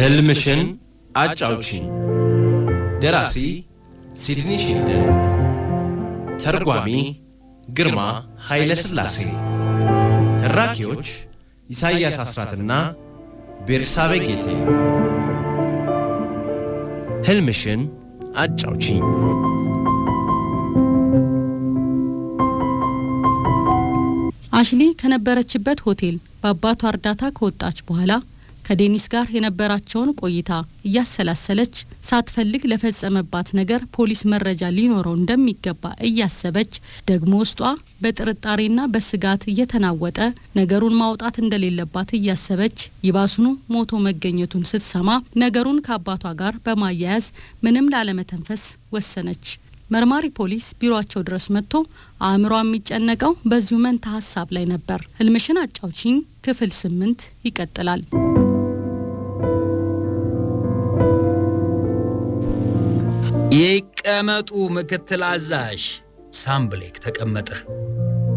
ህልምሽን አጫውቺኝ። ደራሲ ሲድኒ ሺልደን፣ ተርጓሚ ግርማ ኃይለ ሥላሴ፣ ተራኪዎች ኢሳይያስ አስራትና ቤርሳቤ ጌቴ። ህልምሽን አጫውቺኝ። አሽሊ ከነበረችበት ሆቴል በአባቷ እርዳታ ከወጣች በኋላ ከዴኒስ ጋር የነበራቸውን ቆይታ እያሰላሰለች ሳትፈልግ ለፈጸመባት ነገር ፖሊስ መረጃ ሊኖረው እንደሚገባ እያሰበች ደግሞ ውስጧ በጥርጣሬና በስጋት እየተናወጠ ነገሩን ማውጣት እንደሌለባት እያሰበች ይባሱኑ ሞቶ መገኘቱን ስትሰማ ነገሩን ከአባቷ ጋር በማያያዝ ምንም ላለመተንፈስ ወሰነች። መርማሪ ፖሊስ ቢሮአቸው ድረስ መጥቶ አእምሯ የሚጨነቀው በዚሁ መንታ ሀሳብ ላይ ነበር። ህልምሽን አጫውቺኝ ክፍል 8 ይቀጥላል። ይቀመጡ ምክትል አዛዥ። ሳምብሌክ ተቀመጠ።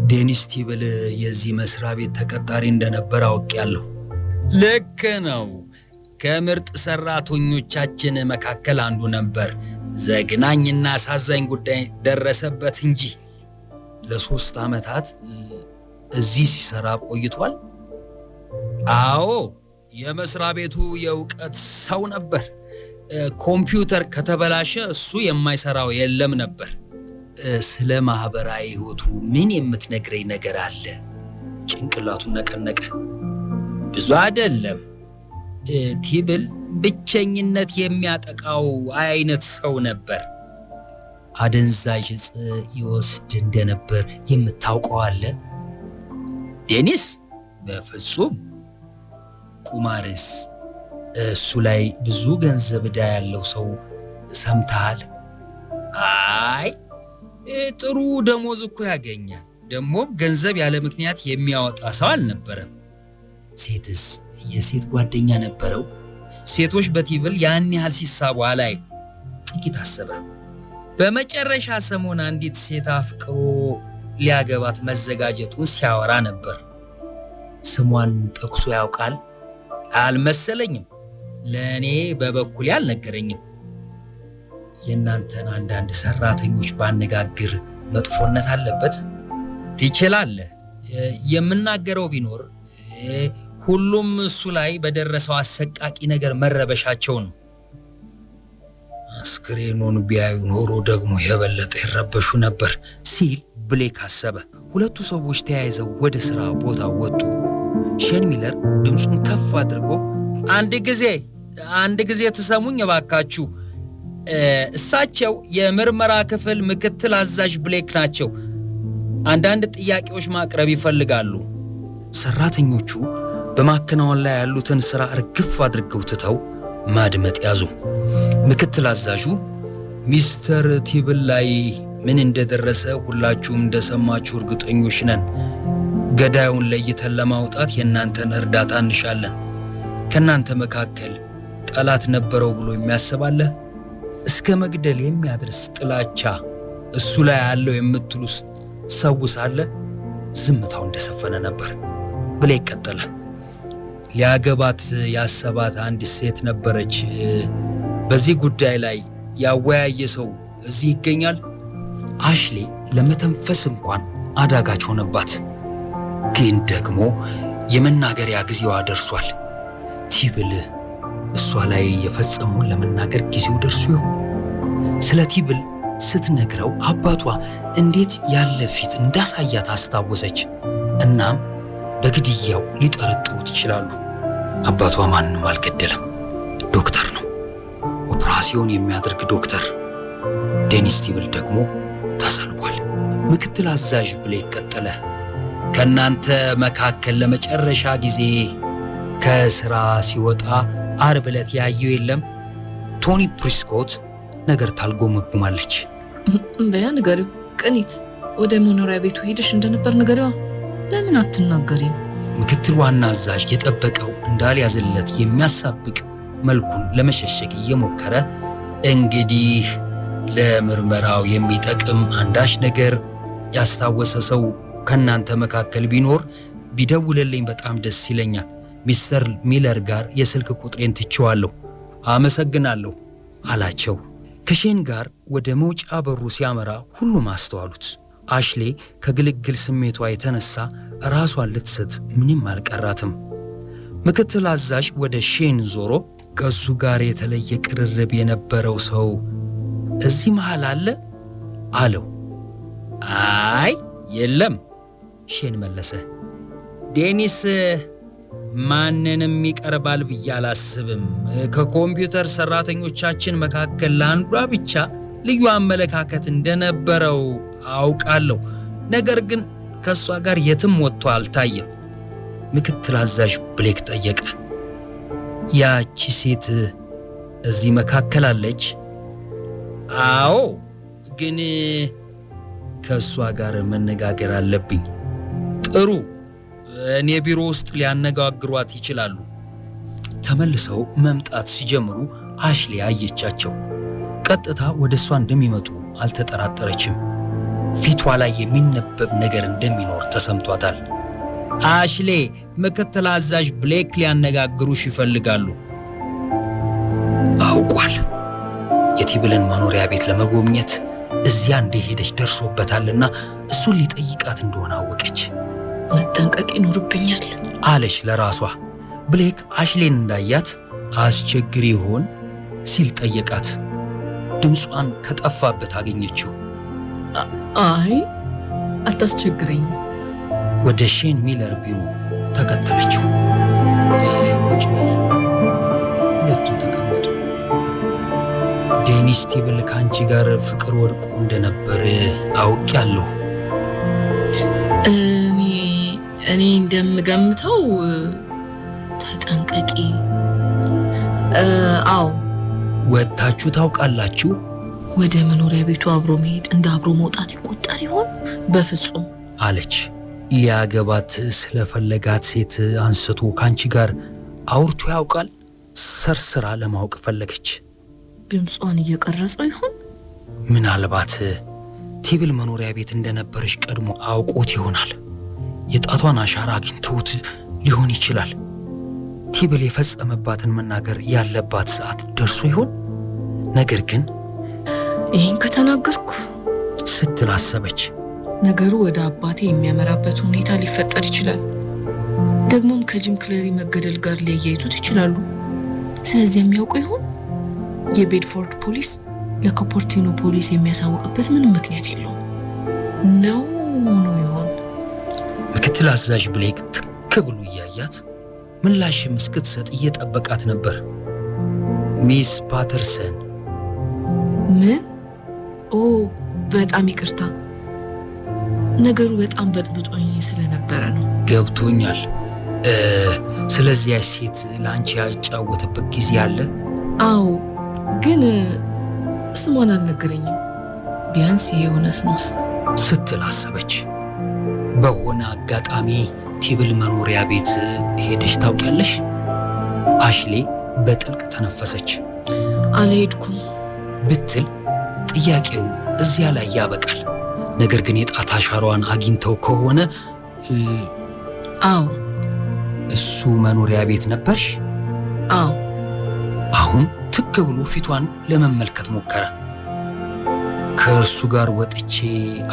ዴኒስ ቲብል የዚህ መስሪያ ቤት ተቀጣሪ እንደነበር አውቄያለሁ። ልክ ነው። ከምርጥ ሰራተኞቻችን መካከል አንዱ ነበር። ዘግናኝና አሳዛኝ ጉዳይ ደረሰበት እንጂ ለ3 ዓመታት እዚህ ሲሰራ ቆይቷል። አዎ፣ የመስሪያ ቤቱ የእውቀት ሰው ነበር። ኮምፒውተር ከተበላሸ እሱ የማይሰራው የለም ነበር። ስለ ማህበራዊ ህይወቱ ምን የምትነግረኝ ነገር አለ? ጭንቅላቱን ነቀነቀ። ብዙ አይደለም። ቲብል ብቸኝነት የሚያጠቃው አይነት ሰው ነበር። አደንዛዥ ዕፅ ይወስድ እንደነበር የምታውቀው አለ? ዴኒስ? በፍጹም። ቁማርስ? እሱ ላይ ብዙ ገንዘብ ዕዳ ያለው ሰው ሰምተሃል? አይ፣ ጥሩ ደሞዝ እኮ ያገኛል። ደግሞም ገንዘብ ያለ ምክንያት የሚያወጣ ሰው አልነበረም። ሴትስ? የሴት ጓደኛ ነበረው? ሴቶች በቲብል ያን ያህል ሲሳቡ አላይ። ጥቂት አሰበ። በመጨረሻ ሰሞን አንዲት ሴት አፍቅሮ ሊያገባት መዘጋጀቱን ሲያወራ ነበር። ስሟን ጠቅሶ ያውቃል? አልመሰለኝም። ለእኔ በበኩሌ አልነገረኝም። የእናንተን አንዳንድ ሰራተኞች ባነጋግር መጥፎነት አለበት? ትችላለህ። የምናገረው ቢኖር ሁሉም እሱ ላይ በደረሰው አሰቃቂ ነገር መረበሻቸው ነው። አስክሬኑን ቢያዩ ኖሮ ደግሞ የበለጠ ይረበሹ ነበር ሲል ብሌክ አሰበ። ሁለቱ ሰዎች ተያይዘው ወደ ሥራ ቦታ ወጡ። ሼን ሚለር ድምፁን ከፍ አድርጎ አንድ ጊዜ ትሰሙኝ እባካችሁ። እሳቸው የምርመራ ክፍል ምክትል አዛዥ ብሌክ ናቸው። አንዳንድ ጥያቄዎች ማቅረብ ይፈልጋሉ። ሰራተኞቹ በማከናወን ላይ ያሉትን ሥራ እርግፍ አድርገው ትተው ማድመጥ ያዙ። ምክትል አዛዡ ሚስተር ቲብል ላይ ምን እንደደረሰ ሁላችሁም እንደሰማችሁ እርግጠኞች ነን። ገዳዩን ለይተን ለማውጣት የእናንተን እርዳታ እንሻለን። ከእናንተ መካከል ጠላት ነበረው ብሎ የሚያስባለ? እስከ መግደል የሚያደርስ ጥላቻ እሱ ላይ ያለው የምትሉ ሰው ሳለ? ዝምታው እንደሰፈነ ነበር። ብሌክ ቀጠለ። ሊያገባት ያሰባት አንዲት ሴት ነበረች። በዚህ ጉዳይ ላይ ያወያየ ሰው እዚህ ይገኛል? አሽሊ ለመተንፈስ እንኳን አዳጋች ሆነባት። ግን ደግሞ የመናገሪያ ጊዜዋ ደርሷል። ቲብል እሷ ላይ የፈጸመውን ለመናገር ጊዜው ደርሶ ይሆን? ስለ ቲብል ስትነግረው አባቷ እንዴት ያለ ፊት እንዳሳያት አስታወሰች። እናም በግድያው ሊጠረጥሩት ይችላሉ። አባቷ ማንንም አልገደለም፣ ዶክተር ነው፣ ኦፕራሲዮን የሚያደርግ ዶክተር። ዴኒስ ቲብል ደግሞ ተሰልቧል። ምክትል አዛዥ ብሌክ ቀጠለ። ከእናንተ መካከል ለመጨረሻ ጊዜ ከሥራ ሲወጣ ዓርብ ዕለት ያየው የለም? ቶኒ ፕሪስኮት ነገር ታልጎመጉማለች። በያ ንገሪው። ቅኒት ወደ መኖሪያ ቤቱ ሄደሽ እንደነበር ንገሪዋ። ለምን አትናገሪም? ምክትል ዋና አዛዥ የጠበቀው እንዳልያዘለት የሚያሳብቅ መልኩን ለመሸሸግ እየሞከረ እንግዲህ ለምርመራው የሚጠቅም አንዳች ነገር ያስታወሰ ሰው ከናንተ መካከል ቢኖር ቢደውልልኝ በጣም ደስ ይለኛል። ሚስተር ሚለር ጋር የስልክ ቁጥሬን ትቼዋለሁ፣ አመሰግናለሁ አላቸው። ከሼን ጋር ወደ መውጫ በሩ ሲያመራ ሁሉም አስተዋሉት። አሽሌ ከግልግል ስሜቷ የተነሳ ራሷን ልትስት ምንም አልቀራትም። ምክትል አዛዥ ወደ ሼን ዞሮ ከሱ ጋር የተለየ ቅርርብ የነበረው ሰው እዚህ መሃል አለ አለው። አይ የለም ሼን መለሰ። ዴኒስ ማንንም ይቀርባል ብዬ አላስብም። ከኮምፒውተር ሰራተኞቻችን መካከል ለአንዷ ብቻ ልዩ አመለካከት እንደነበረው አውቃለሁ። ነገር ግን ከሷ ጋር የትም ወጥቶ አልታየም። ምክትል አዛዥ ብሌክ ጠየቀ። ያቺ ሴት እዚህ መካከል አለች? አዎ፣ ግን ከሷ ጋር መነጋገር አለብኝ። ጥሩ፣ እኔ ቢሮ ውስጥ ሊያነጋግሯት ይችላሉ። ተመልሰው መምጣት ሲጀምሩ አሽሌ አየቻቸው። ቀጥታ ወደ እሷ እንደሚመጡ አልተጠራጠረችም። ፊቷ ላይ የሚነበብ ነገር እንደሚኖር ተሰምቷታል። አሽሌ፣ ምክትል አዛዥ ብሌክ ሊያነጋግሩሽ ይፈልጋሉ። አውቋል። የቲብልን መኖሪያ ቤት ለመጎብኘት እዚያ እንደሄደች ደርሶበታልና እሱን ሊጠይቃት እንደሆነ አወቀች። መጠንቀቅ ይኖርብኛል አለች ለራሷ። ብሌክ አሽሌን እንዳያት አስቸግሪ ይሆን ሲል ጠየቃት። ድምጿን ከጠፋበት አገኘችው። አይ አታስቸግረኝ። ወደ ሼን ሚለር ቢሮ ተከተለችው። ቁጭ በል። ሁለቱም ተቀመጡ። ዴኒስ ቲብል ከአንቺ ጋር ፍቅር ወድቆ እንደነበር አውቄያለሁ። እኔ እንደምገምተው ተጠንቀቂ። አዎ። ወጥታችሁ ታውቃላችሁ? ወደ መኖሪያ ቤቱ አብሮ መሄድ እንደ አብሮ መውጣት ይቆጠር ይሆን? በፍጹም አለች። ሊያገባት ስለፈለጋት ሴት አንስቶ ካንቺ ጋር አውርቶ ያውቃል? ሰርስራ ለማወቅ ፈለገች። ድምጿን እየቀረጸው ይሆን? ምናልባት ቲብል መኖሪያ ቤት እንደነበረች ቀድሞ አውቆት ይሆናል። የጣቷን አሻራ አግኝተውት ሊሆን ይችላል። ቲብል የፈጸመባትን መናገር ያለባት ሰዓት ደርሶ ይሆን? ነገር ግን ይህን ከተናገርኩ ስትል አሰበች። ነገሩ ወደ አባቴ የሚያመራበት ሁኔታ ሊፈጠር ይችላል። ደግሞም ከጂም ክሌሪ መገደል ጋር ሊያያይዙት ይችላሉ። ስለዚህ የሚያውቁ ይሆን? የቤድፎርድ ፖሊስ ለኮፖርቲኖ ፖሊስ የሚያሳውቅበት ምንም ምክንያት የለውም ነው ይሆን? ምክትል አዛዥ ብሌክ ትክ ብሎ እያያት ምላሽም እስክትሰጥ እየጠበቃት ነበር። ሚስ ፓተርሰን። ምን? ኦ በጣም ይቅርታ፣ ነገሩ በጣም በጥብጦኝ ስለነበረ ነው። ገብቶኛል። ስለዚያ ሴት ለአንቺ ያጫወተበት ጊዜ አለ? አዎ፣ ግን ስሟን አልነገረኝም። ቢያንስ ይሄ እውነት ነው ስትል አሰበች። በሆነ አጋጣሚ ቲብል መኖሪያ ቤት ሄደሽ ታውቂያለሽ? አሽሌ በጥልቅ ተነፈሰች። አልሄድኩም ብትል ጥያቄው እዚያ ላይ ያበቃል። ነገር ግን የጣት አሻሯን አግኝተው ከሆነ አዎ። እሱ መኖሪያ ቤት ነበርሽ? አዎ። አሁን ትክ ብሎ ፊቷን ለመመልከት ሞከረ። ከእርሱ ጋር ወጥቼ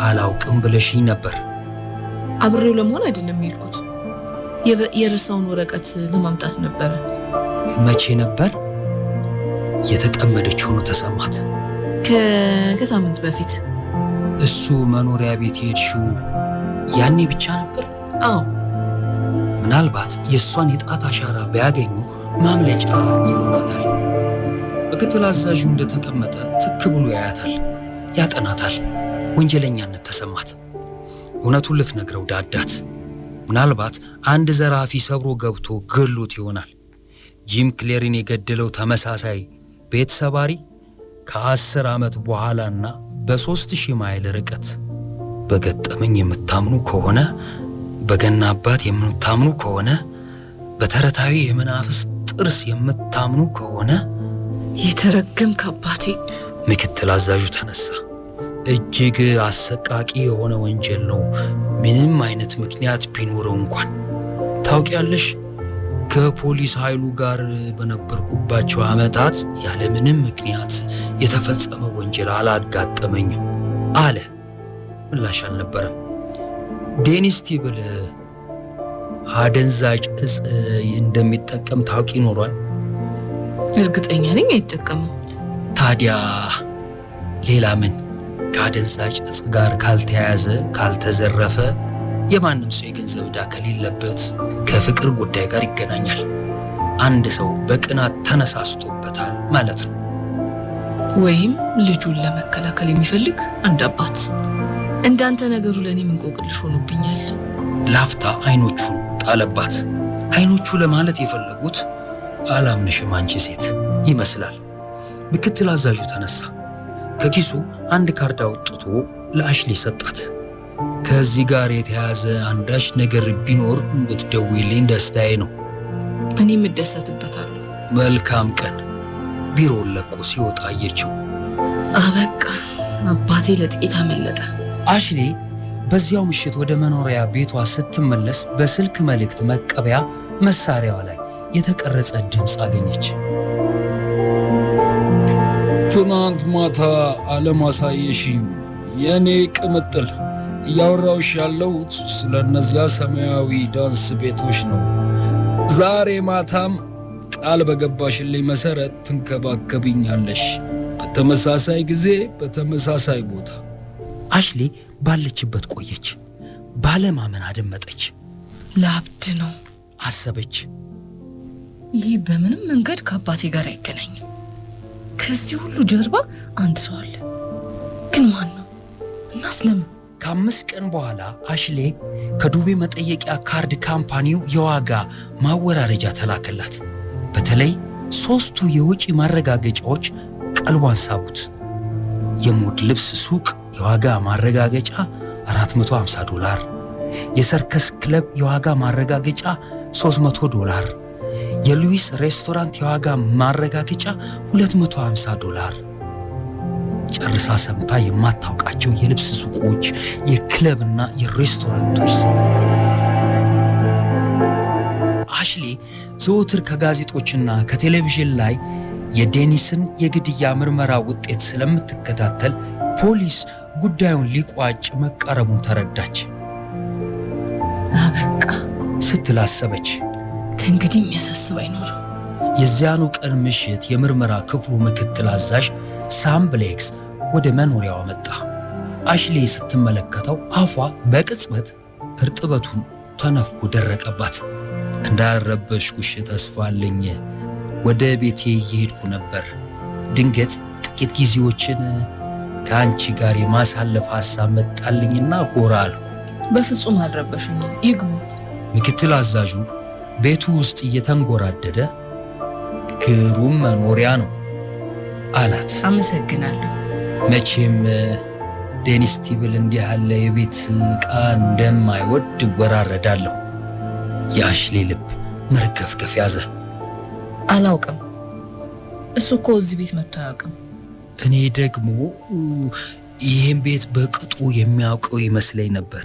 አላውቅም ብለሽኝ ነበር። አብሬው ለመሆን አይደለም የሄድኩት፣ የረሳውን ወረቀት ለማምጣት ነበረ። መቼ ነበር? የተጠመደች ሆኖ ተሰማት። ከሳምንት በፊት። እሱ መኖሪያ ቤት የሄድሽው ያኔ ብቻ ነበር? አዎ። ምናልባት የእሷን የጣት አሻራ ቢያገኙ ማምለጫ ይሆናታል። ምክትል አዛዡ እንደተቀመጠ ትክ ብሎ ያያታል፣ ያጠናታል። ወንጀለኛነት ተሰማት። እውነቱን ልትነግረው ዳዳት። ምናልባት አንድ ዘራፊ ሰብሮ ገብቶ ገሎት ይሆናል። ጂም ክሌሪን የገደለው ተመሳሳይ ቤት ሰባሪ ከ10 ዓመት በኋላና በ3000 ማይል ርቀት። በገጠመኝ የምታምኑ ከሆነ፣ በገና አባት የምታምኑ ከሆነ፣ በተረታዊ የመናፍስት ጥርስ የምታምኑ ከሆነ የተረገምክ አባቴ። ምክትል አዛዡ ተነሳ። እጅግ አሰቃቂ የሆነ ወንጀል ነው፣ ምንም አይነት ምክንያት ቢኖረው እንኳን። ታውቂያለሽ፣ ከፖሊስ ኃይሉ ጋር በነበርኩባቸው ዓመታት ያለምንም ምክንያት የተፈጸመ ወንጀል አላጋጠመኝም አለ። ምላሽ አልነበረም። ዴኒስ ቲብል አደንዛዥ እጽ እንደሚጠቀም ታውቂ ኖሯል? እርግጠኛ ነኝ አይጠቀምም። ታዲያ ሌላ ምን? ከአደንዛዥ እጽ ጋር ካልተያያዘ፣ ካልተዘረፈ፣ የማንም ሰው የገንዘብ ዕዳ ከሌለበት ከፍቅር ጉዳይ ጋር ይገናኛል። አንድ ሰው በቅናት ተነሳስቶበታል ማለት ነው። ወይም ልጁን ለመከላከል የሚፈልግ አንድ አባት። እንዳንተ ነገሩ ለእኔ እንቆቅልሽ ሆኖብኛል። ላፍታ አይኖቹን ጣለባት። አይኖቹ ለማለት የፈለጉት አላምንሽም አንቺ ሴት ይመስላል። ምክትል አዛዡ ተነሳ። ከኪሱ አንድ ካርድ አውጥቶ ለአሽሊ ሰጣት። ከዚህ ጋር የተያዘ አንዳች ነገር ቢኖር ብትደውይልኝ ደስታዬ ነው። እኔም እደሰትበታለሁ። መልካም ቀን። ቢሮውን ለቆ ሲወጣ አየችው። አበቃ፣ አባቴ ለጥቂት አመለጠ። አሽሊ በዚያው ምሽት ወደ መኖሪያ ቤቷ ስትመለስ በስልክ መልእክት መቀበያ መሳሪያዋ ላይ የተቀረጸ ድምፅ አገኘች። ትናንት ማታ አለማሳየሽኝ የኔ ቅምጥል፣ እያወራውሽ ያለሁት ስለ እነዚያ ሰማያዊ ዳንስ ቤቶች ነው። ዛሬ ማታም ቃል በገባሽልኝ መሰረት ትንከባከብኛለሽ፣ በተመሳሳይ ጊዜ በተመሳሳይ ቦታ። አሽሊ ባለችበት ቆየች። ባለማመን አደመጠች። ለአብድ ነው አሰበች። ይህ በምንም መንገድ ከአባቴ ጋር አይገናኝም። ከዚህ ሁሉ ጀርባ አንድ ሰው አለ። ግን ማን ነው? እና ስለምን? ከ5 ቀን በኋላ አሽሌ ከዱቤ መጠየቂያ ካርድ ካምፓኒው የዋጋ ማወራረጃ ተላከላት። በተለይ 3ቱ የውጪ ማረጋገጫዎች ቀልቧን ሳቡት። የሞድ ልብስ ሱቅ የዋጋ ማረጋገጫ $450፣ የሰርከስ ክለብ የዋጋ ማረጋገጫ $300፣ የሉዊስ ሬስቶራንት የዋጋ ማረጋገጫ $250። ጨርሳ ሰምታ የማታውቃቸው የልብስ ሱቆች፣ የክለብና የሬስቶራንቶች ስም። አሽሊ ዘወትር ከጋዜጦችና ከቴሌቪዥን ላይ የዴኒስን የግድያ ምርመራ ውጤት ስለምትከታተል ፖሊስ ጉዳዩን ሊቋጭ መቃረቡን ተረዳች። አበቃ ስትል አሰበች። ከእንግዲህ የሚያሳስብ አይኖርም። የዚያኑ ቀን ምሽት የምርመራ ክፍሉ ምክትል አዛዥ ሳም ብሌክስ ወደ መኖሪያዋ መጣ። አሽሌ ስትመለከተው አፏ በቅጽበት እርጥበቱን ተነፍጎ ደረቀባት። እንዳረበሽኩሽ ተስፋ አለኝ። ወደ ቤቴ እየሄድኩ ነበር። ድንገት ጥቂት ጊዜዎችን ከአንቺ ጋር የማሳለፍ ሐሳብ መጣልኝና ጎራ አልኩ። በፍጹም አልረበሹኝም፣ ይግቡ። ምክትል አዛዡ ቤቱ ውስጥ እየተንጎራደደ ግሩም መኖሪያ ነው አላት። አመሰግናለሁ። መቼም ዴኒስ ቲብል እንዲህ ያለ የቤት ዕቃ እንደማይወድ እወራረዳለሁ። የአሽሌ ልብ መርገፍገፍ ያዘ። አላውቅም፣ እሱ እኮ እዚህ ቤት መጥቶ አያውቅም። እኔ ደግሞ ይህን ቤት በቅጡ የሚያውቀው ይመስለኝ ነበር።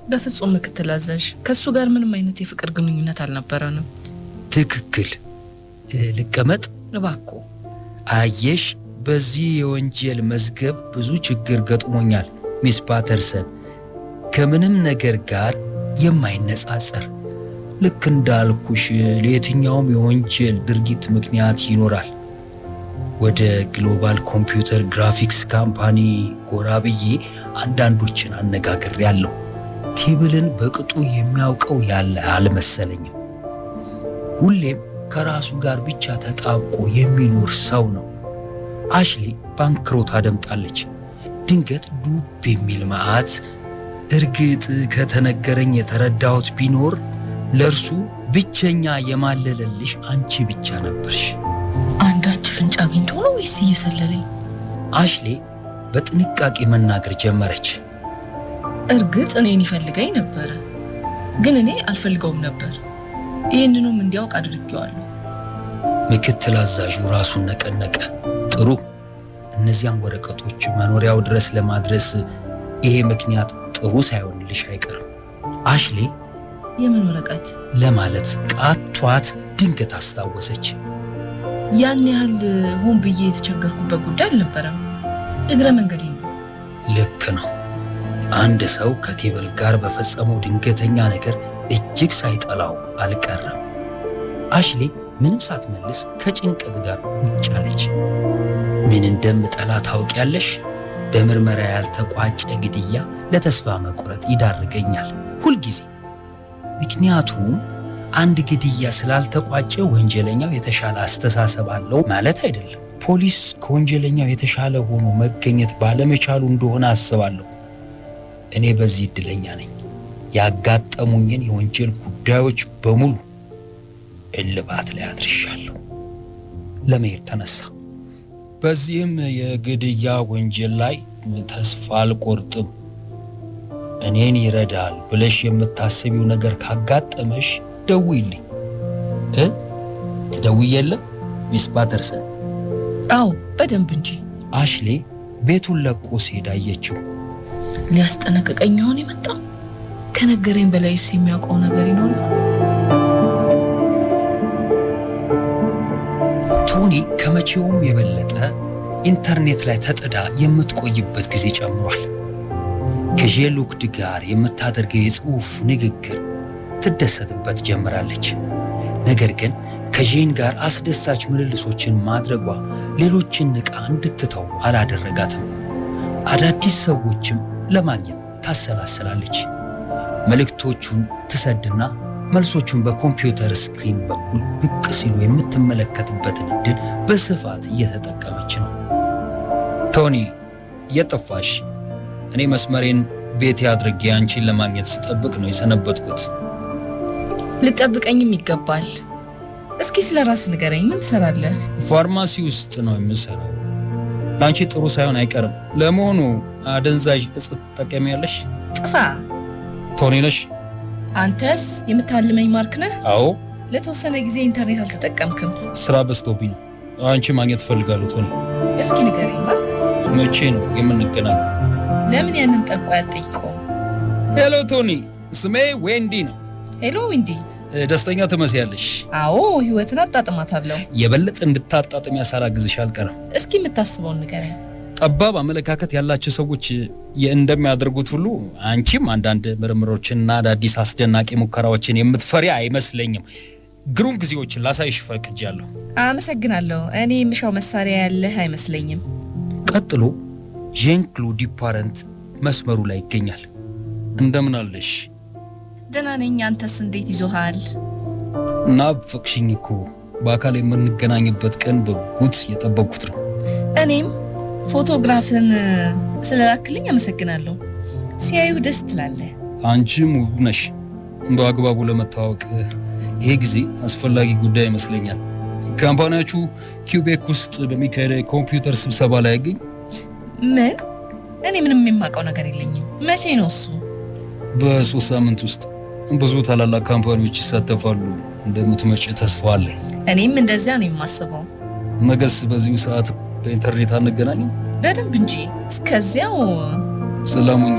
በፍጹም ምክትል አዛዥ፣ ከእሱ ጋር ምንም አይነት የፍቅር ግንኙነት አልነበረንም። ትክክል። ልቀመጥ እባክዎ። አየሽ፣ በዚህ የወንጀል መዝገብ ብዙ ችግር ገጥሞኛል ሚስ ፓተርሰን፣ ከምንም ነገር ጋር የማይነጻጸር። ልክ እንዳልኩሽ ለየትኛውም የወንጀል ድርጊት ምክንያት ይኖራል። ወደ ግሎባል ኮምፒውተር ግራፊክስ ካምፓኒ ጎራ ብዬ አንዳንዶችን አነጋግሬያለሁ። ቲብልን በቅጡ የሚያውቀው ያለ አልመሰለኝም። ሁሌም ከራሱ ጋር ብቻ ተጣብቆ የሚኖር ሰው ነው። አሽሊ ባንክሮት አደምጣለች። ድንገት ዱብ የሚል መዓት። እርግጥ ከተነገረኝ የተረዳሁት ቢኖር ለእርሱ ብቸኛ የማለለልሽ አንቺ ብቻ ነበርሽ። አንዳች ፍንጭ አግኝቶ ነው ወይስ እየሰለለኝ? አሽሌ በጥንቃቄ መናገር ጀመረች። እርግጥ እኔን ይፈልገኝ ነበረ፣ ግን እኔ አልፈልገውም ነበር። ይህንኑም እንዲያውቅ አድርጌዋለሁ። ምክትል አዛዡ ራሱን ነቀነቀ። ጥሩ፣ እነዚያን ወረቀቶች መኖሪያው ድረስ ለማድረስ ይሄ ምክንያት ጥሩ ሳይሆንልሽ አይቀርም። አሽሌ የምን ወረቀት ለማለት ቃቷ ጠቅሷት ድንገት አስታወሰች። ያን ያህል ሆን ብዬ የተቸገርኩበት ጉዳይ አልነበረም። እግረ መንገዴ ነው። ልክ ነው። አንድ ሰው ከቴብል ጋር በፈጸመው ድንገተኛ ነገር እጅግ ሳይጠላው አልቀረም። አሽሌ ምንም ሳትመልስ ከጭንቀት ጋር ቁጭ አለች። ምን እንደምጠላ ታውቂያለሽ? በምርመራ ያልተቋጨ ግድያ ለተስፋ መቁረጥ ይዳርገኛል ሁልጊዜ። ምክንያቱም አንድ ግድያ ስላልተቋጨ ወንጀለኛው የተሻለ አስተሳሰብ አለው ማለት አይደለም። ፖሊስ ከወንጀለኛው የተሻለ ሆኖ መገኘት ባለመቻሉ እንደሆነ አስባለሁ። እኔ በዚህ እድለኛ ነኝ። ያጋጠሙኝን የወንጀል ጉዳዮች በሙሉ እልባት ላይ አድርሻለሁ። ለመሄድ ተነሳ። በዚህም የግድያ ወንጀል ላይ ተስፋ አልቆርጥም። እኔን ይረዳል ብለሽ የምታስቢው ነገር ካጋጠመሽ ደውይልኝ። ትደውይ የለም ሚስ ፓተርሰን? አዎ በደንብ እንጂ። አሽሌ ቤቱን ለቆ ሲሄድ አየችው። ሊያስጠነቅቀኝ ይሆን የመጣው? ከነገረኝ በላይስ የሚያውቀው ነገር ይኖር? ቶኒ ከመቼውም የበለጠ ኢንተርኔት ላይ ተጥዳ የምትቆይበት ጊዜ ጨምሯል። ከጄሉክድ ጋር የምታደርገው የጽሑፍ ንግግር ትደሰትበት ጀምራለች። ነገር ግን ከጄን ጋር አስደሳች ምልልሶችን ማድረጓ ሌሎችን ንቃ እንድትተው አላደረጋትም። አዳዲስ ሰዎችም ለማግኘት ታሰላስላለች። መልእክቶቹን ትሰድና መልሶቹን በኮምፒውተር ስክሪን በኩል ብቅ ሲሉ የምትመለከትበትን ዕድል በስፋት እየተጠቀመች ነው። ቶኒ የጠፋሽ? እኔ መስመሬን ቤቴ አድርጌ አንቺን ለማግኘት ስጠብቅ ነው የሰነበትኩት። ልጠብቀኝም ይገባል። እስኪ ስለ ራስ ንገረኝ። ምን ትሰራለህ? ፋርማሲ ውስጥ ነው የምሰራው። ለአንቺ ጥሩ ሳይሆን አይቀርም። ለመሆኑ አደንዛዥ እጽ ትጠቀሚያለሽ? ጥፋ። ቶኒ ነሽ? አንተስ የምታልመኝ ማርክ ነህ? አዎ። ለተወሰነ ጊዜ ኢንተርኔት አልተጠቀምክም? ስራ በዝቶብኝ። አንቺ ማግኘት እፈልጋለሁ ቶኒ። እስኪ ንገረኝ ማርክ። መቼ ነው የምንገናኘው? ለምን ያንን ጠንቋይ አትጠይቀውም? ሄሎ ቶኒ፣ ስሜ ዌንዲ ነው። ሄሎ ዊንዲ። ደስተኛ ትመስያለሽ። አዎ ህይወትን አጣጥማታለሁ። የበለጠ እንድታጣጥም ያሳላግዝሽ አልቀረም። እስኪ የምታስበውን ንገረኝ። ጠባብ አመለካከት ያላቸው ሰዎች እንደሚያደርጉት ሁሉ አንቺም አንዳንድ ምርምሮችንና አዳዲስ አስደናቂ ሙከራዎችን የምትፈሪ አይመስለኝም። ግሩም ጊዜዎችን ላሳይሽ ፈቅጃለሁ። አመሰግናለሁ። እኔ የምሻው መሳሪያ ያለህ አይመስለኝም። ቀጥሎ ዣን ክሎድ ዱፓረንት መስመሩ ላይ ይገኛል። እንደምን አለሽ? ደህና ነኝ። አንተስ እንዴት ይዞሃል? ናፈቅሽኝ እኮ። በአካል የምንገናኝበት ቀን በጉት የጠበቅኩት ነው። እኔም ፎቶግራፍን ስለላክልኝ አመሰግናለሁ። ሲያዩ ደስ ትላለህ። አንቺም ውብ ነሽ። በአግባቡ ለመታወቅ ይሄ ጊዜ አስፈላጊ ጉዳይ ይመስለኛል። ካምፓኒያችሁ ኪውቤክ ውስጥ በሚካሄደው የኮምፒውተር ስብሰባ ላይ ያገኝ? ምን? እኔ ምንም የማውቀው ነገር የለኝም። መቼ ነው እሱ? በ3 ሳምንት ውስጥ ብዙ ታላላቅ ካምፓኒዎች ይሳተፋሉ። እንደምትመጪ ተስፋ አለኝ። እኔም እንደዚያ ነው የማስበው። ነገስ በዚሁ ሰዓት በኢንተርኔት አንገናኝም? በደንብ እንጂ። እስከዚያው ሰላሙኝ።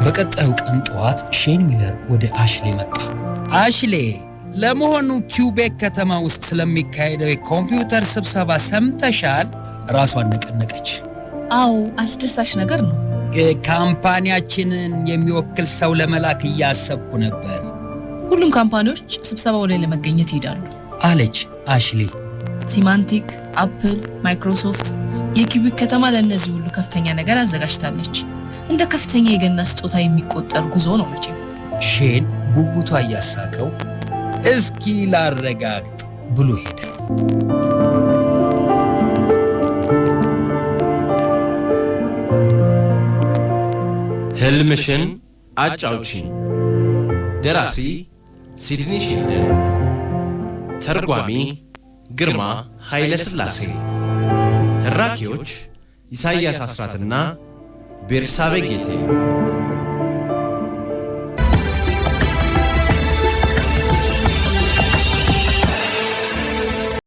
በቀጣዩ ቀን ጠዋት ሼን ሚለር ወደ አሽሌ መጣ። አሽሌ፣ ለመሆኑ ኪውቤክ ከተማ ውስጥ ስለሚካሄደው የኮምፒውተር ስብሰባ ሰምተሻል? ራሷን ነቀነቀች። አዎ፣ አስደሳች ነገር ነው። ካምፓኒያችንን የሚወክል ሰው ለመላክ እያሰብኩ ነበር። ሁሉም ካምፓኒዎች ስብሰባው ላይ ለመገኘት ይሄዳሉ አለች አሽሌ። ሲማንቲክ፣ አፕል፣ ማይክሮሶፍት፣ የኪውቤክ ከተማ ለእነዚህ ሁሉ ከፍተኛ ነገር አዘጋጅታለች። እንደ ከፍተኛ የገና ስጦታ የሚቆጠር ጉዞ ነው መቼም። ሼን ጉጉቷ እያሳቀው እስኪ ላረጋግጥ ብሎ ሄደ። ህልምሽን አጫውቺኝ። ደራሲ ሲድኒ ሺልደን፣ ተርጓሚ ግርማ ኃይለ ሥላሴ፣ ተራኪዎች ኢሳይያስ አስራትና ቤርሳቤ ጌቴ።